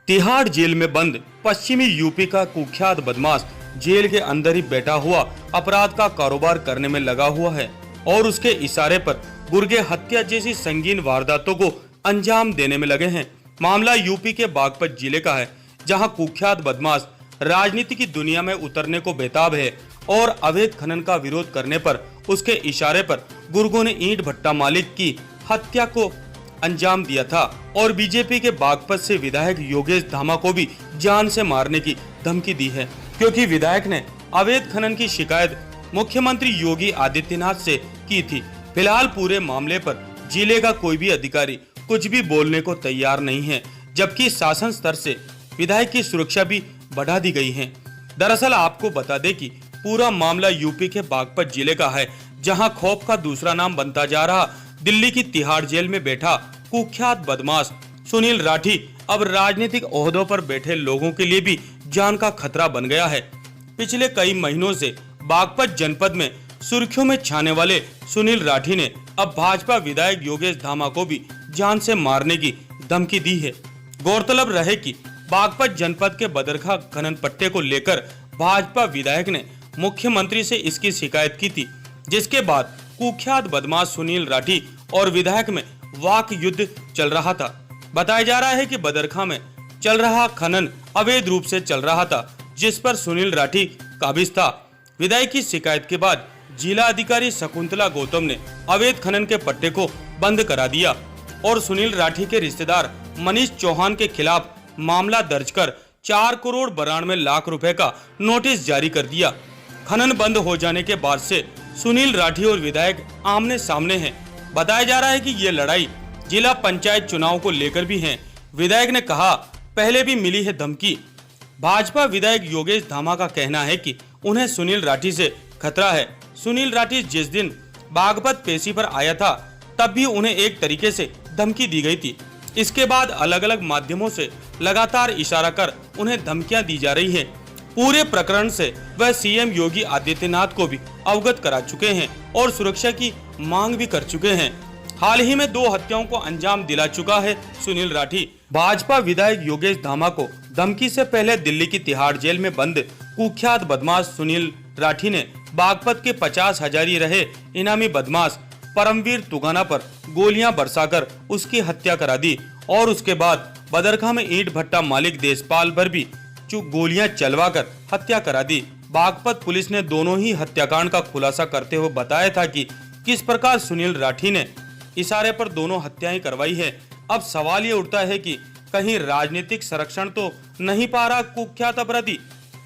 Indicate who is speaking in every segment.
Speaker 1: Tihar jail में बंद पश्चिमी यूपी का कुख्यात बदमाश जेल के अंदर ही बैठा हुआ अपराध का कारोबार करने में लगा हुआ है और उसके इशारे पर गुर्गे हत्या जैसी संगीन वारदातों को अंजाम देने में लगे हैं। मामला यूपी के बागपत जिले का है, जहां कुख्यात बदमाश राजनीति की दुनिया में उतरने को बेताब है और अवैध खनन का विरोध करने पर उसके इशारे पर गुर्गों ने ईंट भट्टा मालिक की हत्या को अंजाम दिया था और बीजेपी के बागपत से विधायक योगेश धामा को भी जान से मारने की धमकी दी है, क्योंकि विधायक ने अवैध खनन की शिकायत मुख्यमंत्री योगी आदित्यनाथ से की थी। फिलहाल पूरे मामले पर जिले का कोई भी अधिकारी कुछ भी बोलने को तैयार नहीं है, जबकि शासन स्तर से विधायक की सुरक्षा भी बढ़ा दी गई है। दरअसल आपको बता दें कि पूरा मामला यूपी के बागपत जिले का है, जहां खौफ का दूसरा नाम बनता जा रहा दिल्ली की तिहाड़ जेल में बैठा कुख्यात बदमाश सुनील राठी अब राजनीतिक ओहदों पर बैठे लोगों के लिए भी जान का खतरा बन गया है। पिछले कई महीनों से बागपत जनपद में सुर्खियों में छाने वाले सुनील राठी ने अब भाजपा विधायक योगेश धामा को भी जान से मारने की धमकी दी है। गौरतलब रहे कि बागपत जनपद के बदरखा खनन पट्टे को लेकर भाजपा विधायक ने मुख्यमंत्री से इसकी शिकायत की थी, जिसके बाद कुख्यात बदमाश सुनील राठी और विधायक में वाक युद्ध चल रहा था। बताया जा रहा है कि बदरखा में चल रहा खनन अवैध रूप से चल रहा था, जिस पर सुनील राठी काबिज था। विधायक की शिकायत के बाद जिला अधिकारी शकुंतला गौतम ने अवैध खनन के पट्टे को बंद करा दिया और सुनील राठी के रिश्तेदार मनीष चौहान के खिलाफ मामला दर्ज कर 4 करोड़ 92 लाख रुपए का नोटिस जारी कर दिया। खनन बंद हो जाने के बाद से सुनील राठी और विधायक आमने सामने हैं। बताया जा रहा है कि ये लड़ाई जिला पंचायत चुनाव को लेकर भी है। विधायक ने कहा, पहले भी मिली है धमकी। भाजपा विधायक योगेश धामा का कहना है कि उन्हें सुनील राठी से खतरा है। सुनील राठी जिस दिन बागपत पेशी पर आया था, तब भी उन्हें एक तरीके से धमकी दी गई थी। इसके बाद अलग अलग माध्यमों से लगातार इशारा कर उन्हें धमकियां दी जा रही है। पूरे प्रकरण से वह सीएम योगी आदित्यनाथ को भी अवगत करा चुके हैं और सुरक्षा की मांग भी कर चुके हैं। हाल ही में 2 हत्याओं को अंजाम दिला चुका है सुनील राठी। भाजपा विधायक योगेश धामा को धमकी से पहले दिल्ली की तिहाड़ जेल में बंद कुख्यात बदमाश सुनील राठी ने बागपत के 50 हजारी रहे इनामी बदमाश परमवीर तुगाना पर गोलियां बरसाकर उसकी हत्या करा दी और उसके बाद बदरखा में ईंट भट्टा मालिक देशपाल पर भी गोलियां चलवाकर हत्या करा दी। बागपत पुलिस ने दोनों ही हत्याकांड का खुलासा करते हुए बताया था कि किस प्रकार सुनील राठी ने इशारे पर दोनों हत्याएं करवाई है। अब सवाल ये उठता है कि कहीं राजनीतिक संरक्षण तो नहीं पा रहा कुख्यात अपराधी।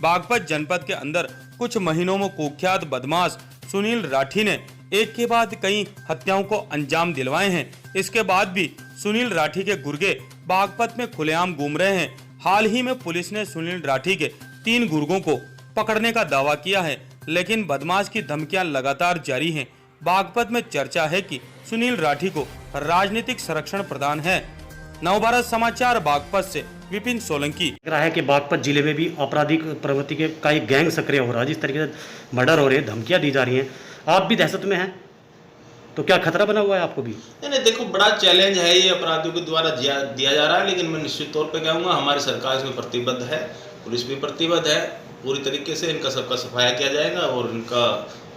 Speaker 1: बागपत जनपद के अंदर कुछ महीनों में कुख्यात बदमाश सुनील राठी ने एक के बाद कई हत्याओं को अंजाम दिलवाए हैं। इसके बाद भी सुनील राठी के गुर्गे बागपत में खुलेआम घूम रहे हैं। हाल ही में पुलिस ने सुनील राठी के 3 गुर्गों को पकड़ने का दावा किया है, लेकिन बदमाश की धमकियां लगातार जारी हैं। बागपत में चर्चा है कि सुनील राठी को राजनीतिक संरक्षण प्रदान है। नवभारत समाचार बागपत से विपिन सोलंकी।
Speaker 2: लग रहा है कि बागपत जिले में भी आपराधिक प्रवृत्ति के का एक गैंग सक्रिय हो रहा है। जिस तरीके से मर्डर हो रहे हैं, धमकियां दी जा रही हैं, आप भी दहशत में हैं, तो क्या खतरा बना हुआ है आपको भी?
Speaker 3: नहीं, देखो, बड़ा चैलेंज है ये अपराधियों के द्वारा दिया जा रहा है, लेकिन मैं निश्चित तौर पे कहूँगा हमारी सरकार इसमें प्रतिबद्ध है, पुलिस भी प्रतिबद्ध है। पूरी तरीके से इनका सबका सफाया किया जाएगा और इनका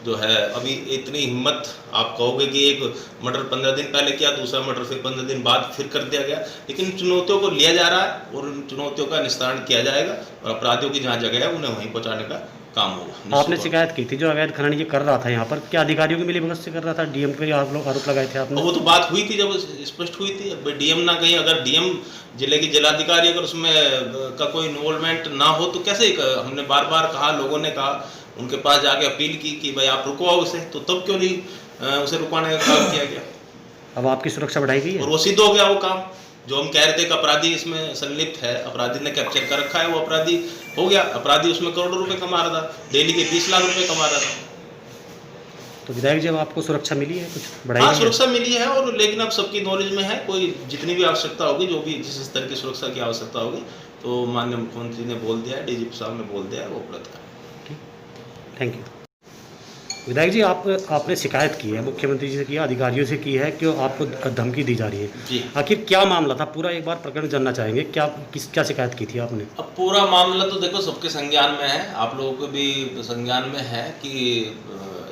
Speaker 3: जो है अभी इतनी हिम्मत आप कहोगे कि एक मर्डर 15 दिन पहले किया, दूसरा मर्डर फिर 15 दिन बाद फिर कर दिया गया, लेकिन चुनौतियों को लिया जा रहा है और उन चुनौतियों का निस्तारण किया जाएगा और अपराधियों की जहाँ जगह है उन्हें वहीं पहुँचाने का काम होगा।
Speaker 2: आपने शिकायत की थी जो अवैध खनन ये कर रहा था यहाँ पर, क्या अधिकारियों की मिलीभगत से कर रहा था? डीएम पे आरोप लगाए थे आपने?
Speaker 3: वो तो बात हुई थी, जब स्पष्ट हुई थी। डीएम ना कहीं, अगर डीएम जिले की जिलाधिकारी अगर उसमें का कोई इन्वॉल्वमेंट ना हो तो कैसे? हमने बार बार कहा, लोगों ने कहा, उनके पास जाके अपील की कि भाई आप रुकवाओ उसे, तो तब क्यों नहीं उसे रुकवाने का काम किया गया?
Speaker 2: अब आपकी सुरक्षा बढ़ाई गई है
Speaker 3: और वो सिद्ध हो गया वो काम जो हम कह रहे थे कि अपराधी इसमें संलिप्त है, अपराधी ने कैप्चर कर रखा है, वो अपराधी हो गया। अपराधी उसमें करोड़ों रुपए कमा रहा था, डेली के 20 लाख रुपए कमा रहा था।
Speaker 2: तो विधायक जब आपको सुरक्षा मिली है, कुछ बढ़ाई?
Speaker 3: हाँ, सुरक्षा मिली है, और लेकिन अब सबकी नॉलेज में है, कोई जितनी भी आवश्यकता होगी, जो भी जिस स्तर की सुरक्षा की आवश्यकता होगी, तो माननीय मुख्यमंत्री ने बोल दिया है, डीजीपी साहब ने बोल दिया है, वो उपलब्ध करें।
Speaker 2: Thank you. विधायक जी, आपने शिकायत की है, मुख्यमंत्री जी से की है, अधिकारियों से की है कि आपको धमकी दी जा रही है।
Speaker 3: जी।
Speaker 2: आखिर क्या मामला था पूरा, एक बार प्रकरण जानना चाहेंगे। क्या शिकायत की थी आपने?
Speaker 3: अब पूरा मामला तो देखो सबके संज्ञान में है, आप लोगों को भी संज्ञान में है कि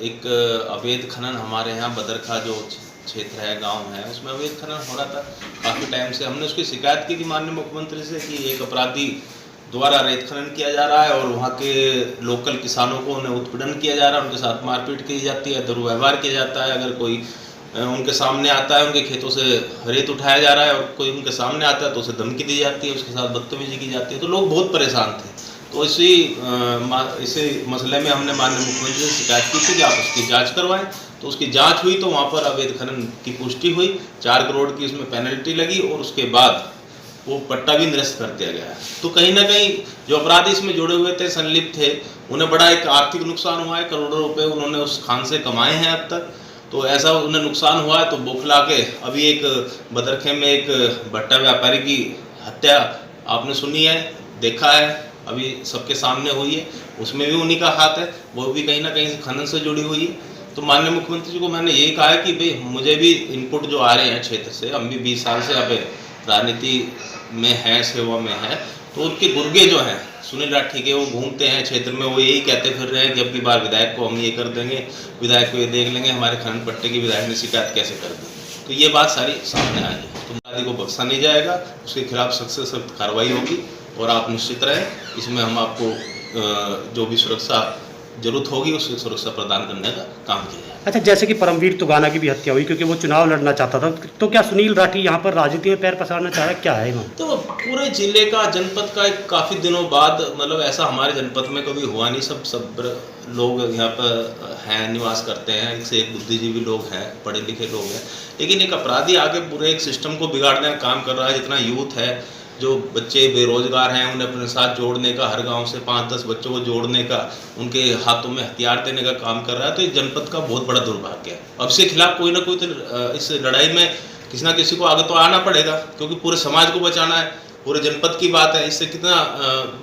Speaker 3: एक अवैध खनन हमारे यहाँ बदरखा जो क्षेत्र है, गांव है, उसमें अवैध खनन हो रहा था काफ़ी टाइम से। हमने उसकी शिकायत की थी माननीय मुख्यमंत्री से कि एक अपराधी द्वारा रेत खनन किया जा रहा है और वहाँ के लोकल किसानों को उन्हें उत्पीड़न किया जा रहा है, उनके साथ मारपीट की जाती है, दुर्व्यवहार किया जाता है। अगर कोई उनके सामने आता है, उनके खेतों से रेत उठाया जा रहा है और कोई उनके सामने आता है तो उसे धमकी दी जाती है, उसके साथ बदतमीजी की जाती है। तो लोग बहुत परेशान थे। तो इसी मसले में हमने माननीय मुख्यमंत्री से शिकायत की थी कि आप उसकी जांच करवाएं। तो उसकी जांच हुई तो वहाँ पर अवैध खनन की पुष्टि हुई, 4 करोड़ की उसमें पेनल्टी लगी और उसके बाद वो पट्टा भी निरस्त कर दिया गया। तो कहीं ना कहीं जो अपराधी इसमें जुड़े हुए थे, संलिप्त थे, उन्हें बड़ा एक आर्थिक नुकसान हुआ है। करोड़ों रुपए उन्होंने उस खान से कमाए हैं अब तक। तो ऐसा उन्हें नुकसान हुआ है तो बौखला के अभी एक बदरखे में एक भट्टा व्यापारी की हत्या आपने सुनी है, देखा है, अभी सबके सामने हुई है, उसमें भी उन्हीं का हाथ है, वो भी कहीं ना कहीं खनन से जुड़ी हुई है। तो माननीय मुख्यमंत्री जी को मैंने यही कहा है कि भाई मुझे भी इनपुट जो आ रहे हैं क्षेत्र से, हम भी 20 साल से अब राजनीति में हैं, सेवा में हैं, तो उनके गुर्गे जो हैं सुनील राठी के, वो घूमते हैं क्षेत्र में, वो यही कहते फिर रहे हैं कि अब की बार विधायक को हम ये कर देंगे, विधायक को ये देख लेंगे, हमारे खनन पट्टे की विधायक ने शिकायत कैसे कर दी। तो ये बात सारी सामने आई है। तो अपराधी को बख्शा नहीं जाएगा, उसके खिलाफ सख्त से सख्त कार्रवाई होगी और आप निश्चित रहें, इसमें हम आपको जो भी सुरक्षा जरूरत होगी उसकी सुरक्षा प्रदान करने का काम किया जाए।
Speaker 2: अच्छा, जैसे कि परमवीर तुगाना की भी हत्या हुई क्योंकि वो चुनाव लड़ना चाहता था, तो क्या सुनील राठी यहाँ पर राजनीति में पैर पसारना चाह रहा है, क्या है?
Speaker 3: तो पूरे जिले का, जनपद का एक काफ़ी दिनों बाद, मतलब ऐसा हमारे जनपद में कभी हुआ नहीं। सब लोग यहाँ पर हैं, निवास करते हैं, एक से एक बुद्धिजीवी लोग हैं, पढ़े लिखे लोग हैं, लेकिन एक अपराधी आगे पूरे एक सिस्टम को बिगाड़ने का काम कर रहा है। जितना यूथ है, जो बच्चे बेरोजगार हैं, उन्हें अपने साथ जोड़ने का, हर गांव से 5-10 बच्चों को जोड़ने का, उनके हाथों में हथियार देने का काम कर रहा है। तो इस जनपद का बहुत बड़ा दुर्भाग्य है। अब इसके खिलाफ कोई ना कोई तो इस लड़ाई में किसी ना किसी को आगे तो आना पड़ेगा, क्योंकि पूरे समाज को बचाना है, पूरे जनपद की बात है। इससे कितना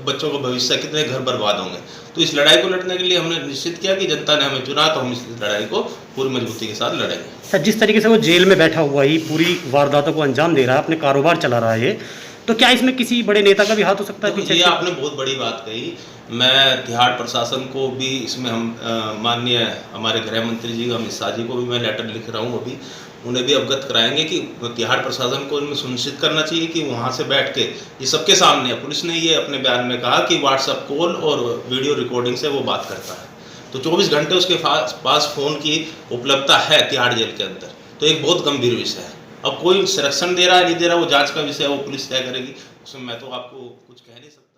Speaker 3: बच्चों का भविष्य, कितने घर बर्बाद होंगे। तो इस लड़ाई को लड़ने के लिए हमने निश्चित किया कि जनता ने हमें चुना, तो हम इस लड़ाई को पूरी मजबूती के साथ लड़ेंगे।
Speaker 2: जिस तरीके से वो जेल में बैठा हुआ ही पूरी वारदातों को अंजाम दे रहा है, अपने कारोबार चला रहा है, तो क्या इसमें किसी बड़े नेता का भी हाथ हो सकता है पीछे?
Speaker 3: ये आपने बहुत बड़ी बात कही। मैं तिहाड़ प्रशासन को भी इसमें, हम माननीय हमारे गृह मंत्री जी अमित शाह जी को भी मैं लेटर लिख रहा हूँ, अभी उन्हें भी अवगत कराएंगे कि तिहाड़ प्रशासन को इनमें सुनिश्चित करना चाहिए कि वहाँ से बैठ के, ये सबके सामने, पुलिस ने ये अपने बयान में कहा कि व्हाट्सएप कॉल और वीडियो रिकॉर्डिंग से वो बात करता है, तो 24 घंटे उसके पास फ़ोन की उपलब्धता है तिहाड़ जेल के अंदर। तो एक बहुत गंभीर विषय है। अब कोई संरक्षण दे रहा है नहीं दे रहा, वो जांच का विषय है, वो पुलिस तय करेगी, उसमें मैं तो आपको कुछ कह नहीं सकता।